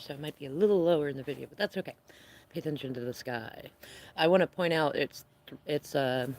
so it might be a little lower in the video, but that's okay. Pay attention to the sky. I want to point out it's is it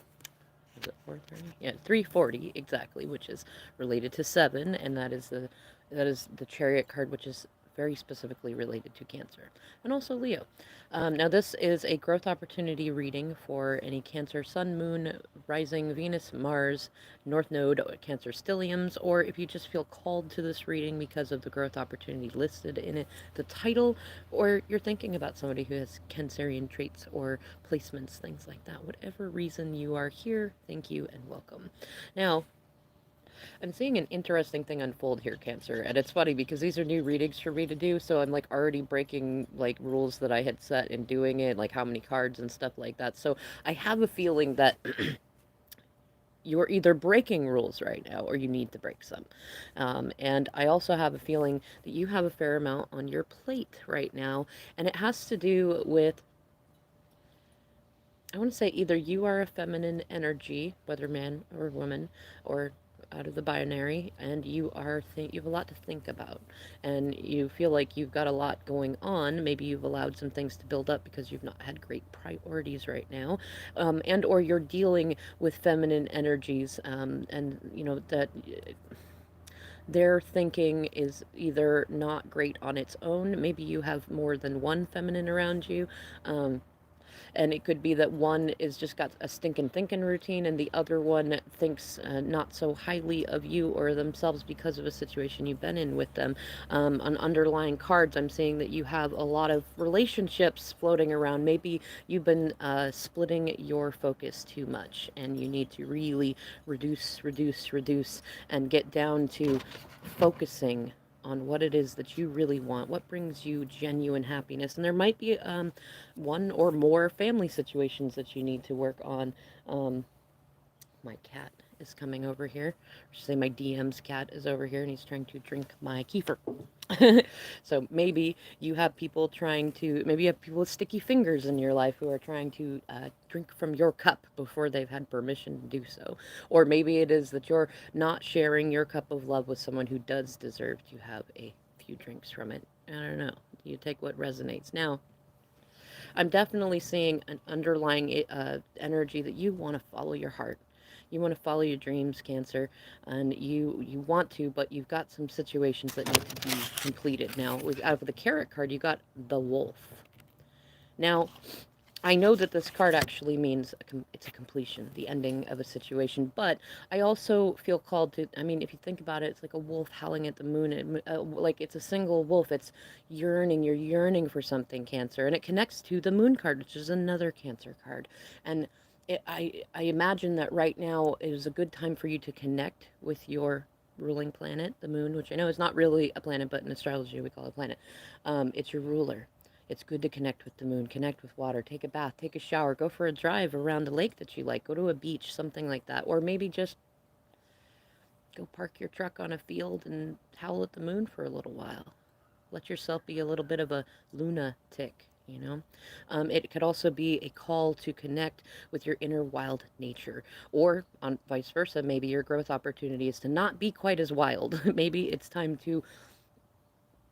4:30? Yeah, 3:40 exactly, which is related to 7, and that is the Chariot card, which is very specifically related to Cancer and also Leo. Now, this is a growth opportunity reading for any Cancer Sun, Moon, Rising, Venus, Mars, North Node, Cancer stelliums, or if you just feel called to this reading because of the growth opportunity listed in it, the title, or you're thinking about somebody who has Cancerian traits or placements, things like that. Whatever reason you are here, thank you and welcome. Now, I'm seeing an interesting thing unfold here, Cancer, and it's funny because these are new readings for me to do, so I'm like already breaking like rules that I had set in doing it, like how many cards and stuff like that. So I have a feeling that you're either breaking rules right now or you need to break some. And I also have a feeling that you have a fair amount on your plate right now, and it has to do with, I want to say, either you are a feminine energy, whether man or woman, or out of the binary, and you have a lot to think about, and you feel like you've got a lot going on. Maybe you've allowed some things to build up because you've not had great priorities right now, and or you're dealing with feminine energies, and you know that their thinking is either not great on its own. Maybe you have more than one feminine around you. Um, and it could be that one is just got a stinking thinking routine and the other one thinks not so highly of you or themselves because of a situation you've been in with them. On underlying cards, I'm seeing that you have a lot of relationships floating around. Maybe you've been splitting your focus too much and you need to really reduce and get down to focusing on what it is that you really want, what brings you genuine happiness. And there might be one or more family situations that you need to work on. Um, my cat is coming over here. Or say my DM's cat is over here and he's trying to drink my kefir. So maybe you have people maybe you have people with sticky fingers in your life who are trying to drink from your cup before they've had permission to do so. Or maybe it is that you're not sharing your cup of love with someone who does deserve to have a few drinks from it. I don't know. You take what resonates. Now, I'm definitely seeing an underlying energy that you want to follow your heart. You want to follow your dreams, Cancer, and you want to, but you've got some situations that need to be completed. Now, out of the Carrot card, you got the Wolf. Now, I know that this card actually means it's a completion, the ending of a situation, but I also feel called to, I mean, if you think about it, it's like a wolf howling at the moon. Like it's a single wolf. It's yearning. You're yearning for something, Cancer. And it connects to the moon card, which is another Cancer card. And I imagine that right now is a good time for you to connect with your ruling planet, the moon, which I know is not really a planet, but in astrology we call it a planet. It's your ruler. It's good to connect with the moon, connect with water, take a bath, take a shower, go for a drive around a lake that you like, go to a beach, something like that. Or maybe just go park your truck on a field and howl at the moon for a little while. Let yourself be a little bit of a lunatic, you know? It could also be a call to connect with your inner wild nature. Or, on vice versa, maybe your growth opportunity is to not be quite as wild. Maybe it's time to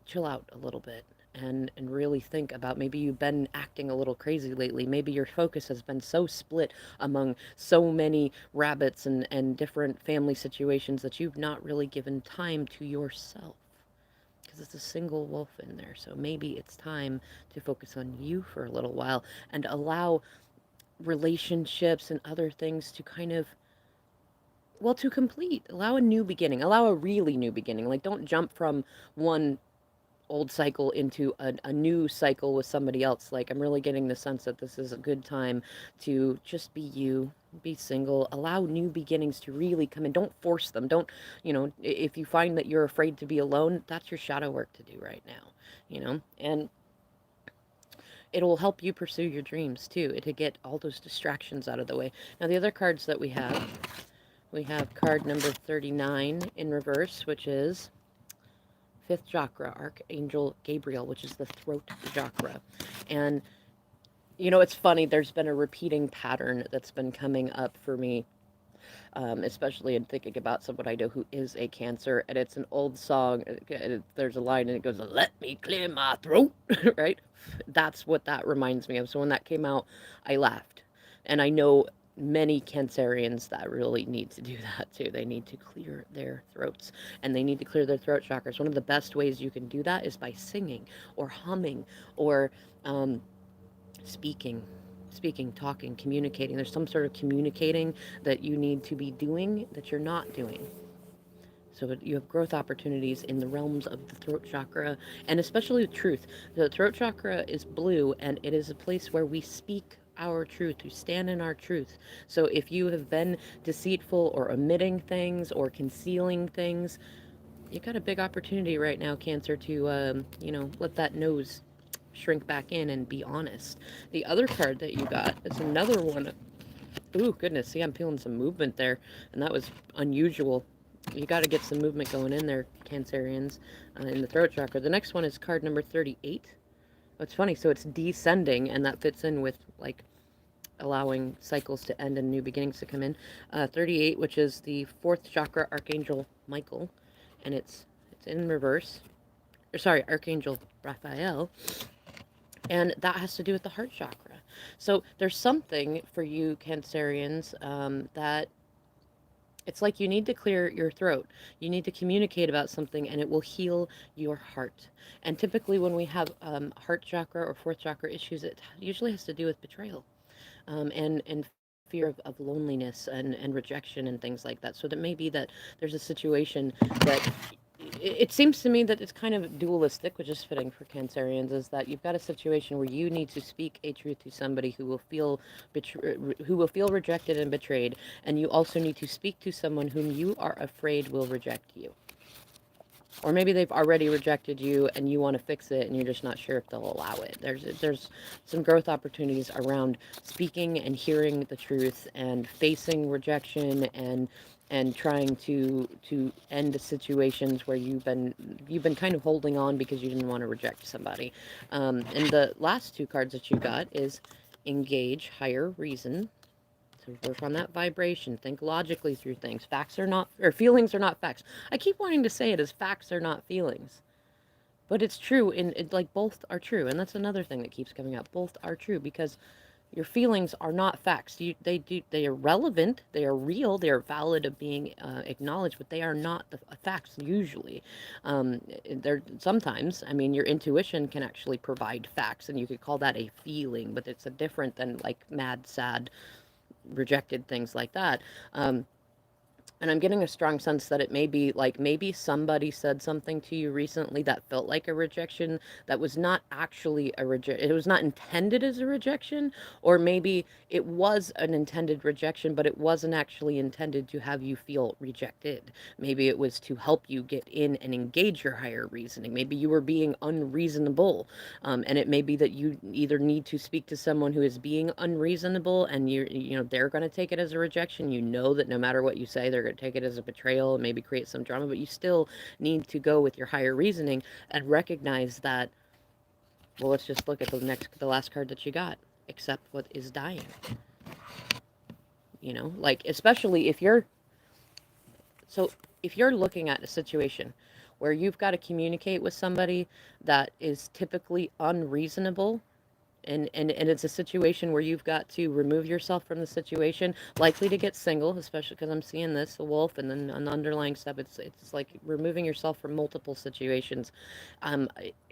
chill out a little bit and really think about, maybe you've been acting a little crazy lately. Maybe your focus has been so split among so many rabbits and different family situations that you've not really given time to yourself because it's a single wolf in there. So maybe it's time to focus on you for a little while and allow relationships and other things to kind of, well, to complete. Allow a new beginning. Allow a really new beginning. Like, don't jump from one old cycle into a new cycle with somebody else. Like, I'm really getting the sense that this is a good time to just be you, be single, allow new beginnings to really come in. Don't force them. Don't, if you find that you're afraid to be alone, that's your shadow work to do right now, and it'll help you pursue your dreams too, to get all those distractions out of the way. Now, the other cards that we have card number 39 in reverse, which is fifth chakra, Archangel Gabriel, which is the throat chakra. And, it's funny, there's been a repeating pattern that's been coming up for me Especially in thinking about someone I know who is a Cancer, and it's an old song. There's a line and it goes, "Let me clear my throat," right? That's what that reminds me of. So when that came out, I laughed, and I know many Cancerians that really need to do that too. They need to clear their throats, and they need to clear their throat chakras. One of the best ways you can do that is by singing or humming or um, speaking, talking, communicating. There's some sort of communicating that you need to be doing that you're not doing. So you have growth opportunities in the realms of the throat chakra, and especially the truth. The throat chakra is blue, and it is a place where we speak our truth, we stand in our truth. So if you have been deceitful or omitting things or concealing things, you got a big opportunity right now, Cancer, to let that nose shrink back in and be honest. The other card that you got is another one. Ooh, goodness. See, I'm feeling some movement there, and that was unusual. You got to get some movement going in there, Cancerians, in the throat chakra. The next one is card number 38. It's funny. So it's descending, and that fits in with like allowing cycles to end and new beginnings to come in. 38, which is the fourth chakra, Archangel Michael, and it's in reverse. Or sorry, Archangel Raphael, and that has to do with the heart chakra. So there's something for you Cancerians that it's like you need to clear your throat. You need to communicate about something, and it will heal your heart. And typically, when we have heart chakra or fourth chakra issues, it usually has to do with betrayal and fear of loneliness and rejection and things like that. So that may be that there's a situation that it seems to me that it's kind of dualistic, which is fitting for Cancerians, is that you've got a situation where you need to speak a truth to somebody who will feel rejected and betrayed, and you also need to speak to someone whom you are afraid will reject you. Or maybe they've already rejected you and you want to fix it and you're just not sure if they'll allow it. There's some growth opportunities around speaking and hearing the truth and facing rejection and trying to end the situations where you've been kind of holding on because you didn't want to reject somebody. And the last two cards that you got is engage higher reason, so work on that vibration. Think logically through things. Facts are not, or feelings are not facts. I keep wanting to say it as facts are not feelings, but it's true. Like both are true, and that's another thing that keeps coming up. Both are true because your feelings are not facts. They are relevant. They are real. They are valid of being acknowledged, but they are not the facts usually. They're sometimes. I mean, your intuition can actually provide facts, and you could call that a feeling, but it's a different than like mad, sad, rejected, things like that. And I'm getting a strong sense that it may be like maybe somebody said something to you recently that felt like a rejection that was not actually a rejection. It was not intended as a rejection, or maybe it was an intended rejection, but it wasn't actually intended to have you feel rejected. Maybe it was to help you get in and engage your higher reasoning. Maybe you were being unreasonable, and it may be that you either need to speak to someone who is being unreasonable, and you know they're going to take it as a rejection. You know that no matter what you say, they're going to take it as a betrayal and maybe create some drama. But you still need to go with your higher reasoning and recognize that. Well, let's just look at the last card that you got. Accept what is dying. Like especially if you're looking at a situation where you've got to communicate with somebody that is typically unreasonable, and it's a situation where you've got to remove yourself from the situation, likely to get single, especially because I'm seeing this, a wolf, and then an underlying stuff. It's like removing yourself from multiple situations. um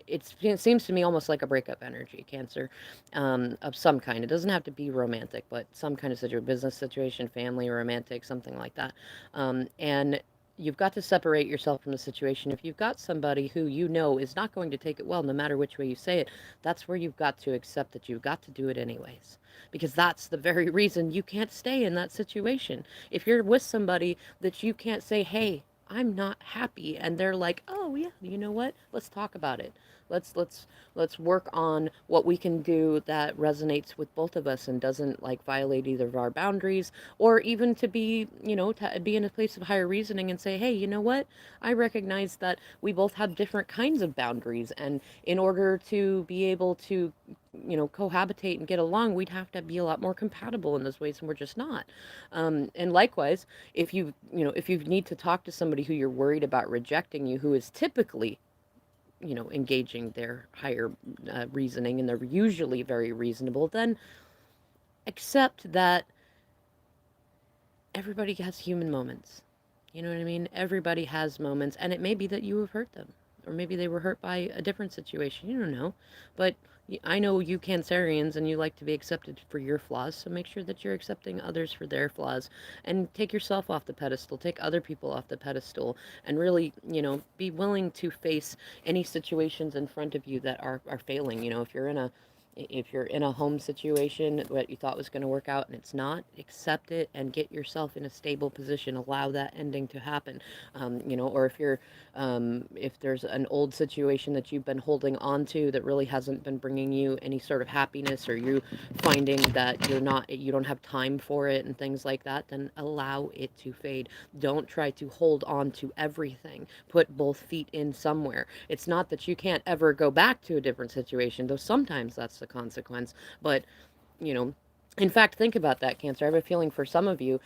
it seems to me almost like a breakup energy, Cancer, of some kind. It doesn't have to be romantic, but some kind of situation, business situation, family, romantic, something like that. And you've got to separate yourself from the situation. If you've got somebody who you know is not going to take it well, no matter which way you say it, that's where you've got to accept that you've got to do it anyways. Because that's the very reason you can't stay in that situation. If you're with somebody that you can't say, hey, I'm not happy, and they're like, oh yeah, you know what? Let's talk about it. Let's work on what we can do that resonates with both of us and doesn't like violate either of our boundaries, or even to be, to be in a place of higher reasoning and say, hey, you know what? I recognize that we both have different kinds of boundaries, and in order to be able to cohabitate and get along, we'd have to be a lot more compatible in those ways, and we're just not. And likewise, if you need to talk to somebody who you're worried about rejecting you, who is typically engaging their higher reasoning, and they're usually very reasonable, then accept that everybody has human moments. You know what I mean? Everybody has moments, and it may be that you have hurt them, or maybe they were hurt by a different situation. You don't know. But I know you Cancerians, and you like to be accepted for your flaws, so make sure that you're accepting others for their flaws, and take yourself off the pedestal, take other people off the pedestal, and really, be willing to face any situations in front of you that are failing. If you're in a home situation what you thought was going to work out and it's not, accept it and get yourself in a stable position. Allow that ending to happen. Or if there's an old situation that you've been holding on to that really hasn't been bringing you any sort of happiness, or you finding that you don't have time for it and things like that, then allow it to fade. Don't try to hold on to everything. Put both feet in somewhere. It's not that you can't ever go back to a different situation, though sometimes that's the consequence. But, you know, in fact, think about that, Cancer. I have a feeling for some of you,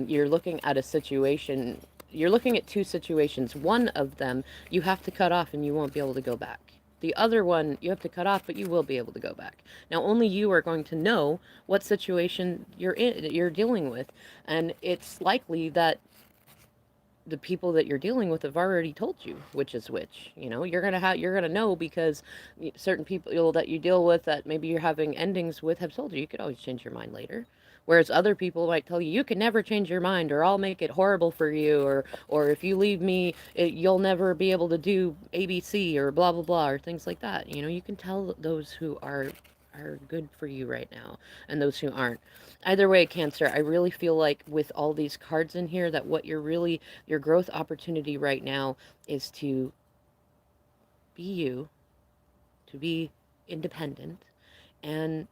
you're looking at a situation, you're looking at two situations. One of them you have to cut off and you won't be able to go back. The other one you have to cut off, but you will be able to go back. Now, only you are going to know what situation you're dealing with, and it's likely that the people that you're dealing with have already told you which is which. You're gonna know because certain people that you deal with that maybe you're having endings with have told you could always change your mind later. Whereas other people might tell you can never change your mind, or I'll make it horrible for you, or if you leave me, you'll never be able to do ABC or blah blah blah or things like that. You can tell those who are good for you right now and those who aren't. Either way, Cancer, I really feel like with all these cards in here that what your growth opportunity right now is to be you, to be independent, and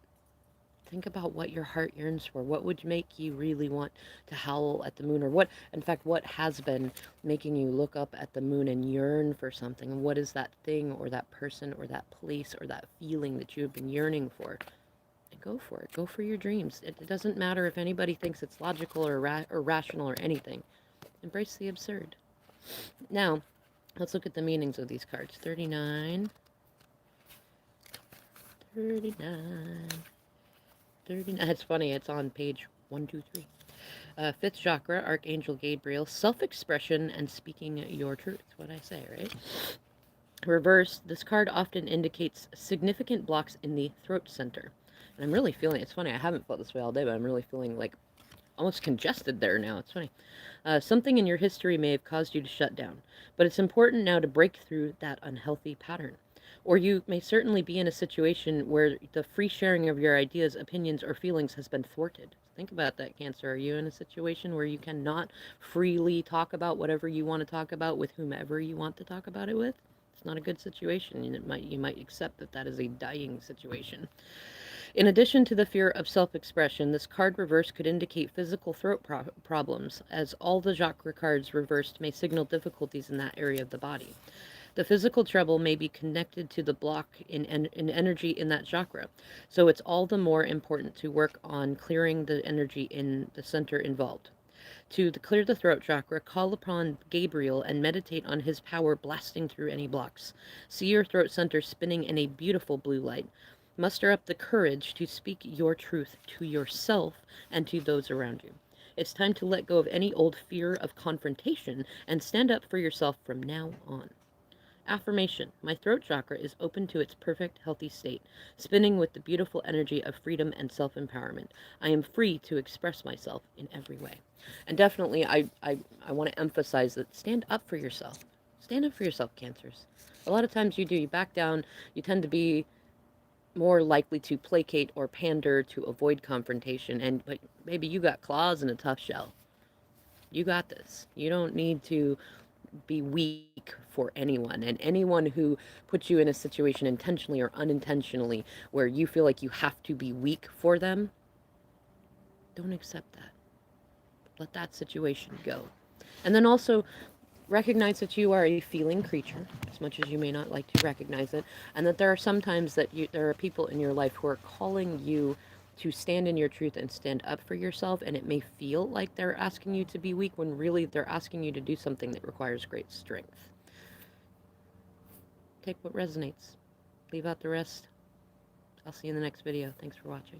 think about what your heart yearns for. What would make you really want to howl at the moon? Or what has been making you look up at the moon and yearn for something? What is that thing or that person or that place or that feeling that you have been yearning for? And go for it. Go for your dreams. It doesn't matter if anybody thinks it's logical or rational or anything. Embrace the absurd. Now, let's look at the meanings of these cards. 39, 39, 39. It's funny, it's on page 123. Fifth chakra, Archangel Gabriel, self-expression and speaking your truth. What I say, right? Reverse, this card often indicates significant blocks in the throat center. And I'm really feeling, it's funny, I haven't felt this way all day, but I'm really feeling like almost congested there now. It's funny. Something in your history may have caused you to shut down, but it's important now to break through that unhealthy pattern. Or you may certainly be in a situation where the free sharing of your ideas, opinions, or feelings has been thwarted. Think about that, Cancer. Are you in a situation where you cannot freely talk about whatever you want to talk about with whomever you want to talk about it with? It's not a good situation, and you might accept that that is a dying situation. In addition to the fear of self-expression, this card reverse could indicate physical throat problems, as all the chakra cards reversed may signal difficulties in that area of the body. The physical trouble may be connected to the block in energy in that chakra, so it's all the more important to work on clearing the energy in the center involved. To clear the throat chakra, call upon Gabriel and meditate on his power blasting through any blocks. See your throat center spinning in a beautiful blue light. Muster up the courage to speak your truth to yourself and to those around you. It's time to let go of any old fear of confrontation and stand up for yourself from now on. Affirmation. My throat chakra is open to its perfect, healthy state, spinning with the beautiful energy of freedom and self-empowerment. I am free to express myself in every way. And definitely, I want to emphasize that stand up for yourself. Stand up for yourself, Cancers. A lot of times you do. You back down. You tend to be more likely to placate or pander to avoid confrontation. But maybe you got claws and a tough shell. You got this. You don't need to be weak for anyone. And anyone who puts you in a situation intentionally or unintentionally where you feel like you have to be weak for them, don't accept that. Let that situation go. And then also, Recognize that you are a feeling creature, as much as you may not like to recognize it, and that there are some times that there are people in your life who are calling you to stand in your truth and stand up for yourself, and it may feel like they're asking you to be weak when really they're asking you to do something that requires great strength. Take what resonates, leave out the rest. I'll see you in the next video. Thanks for watching.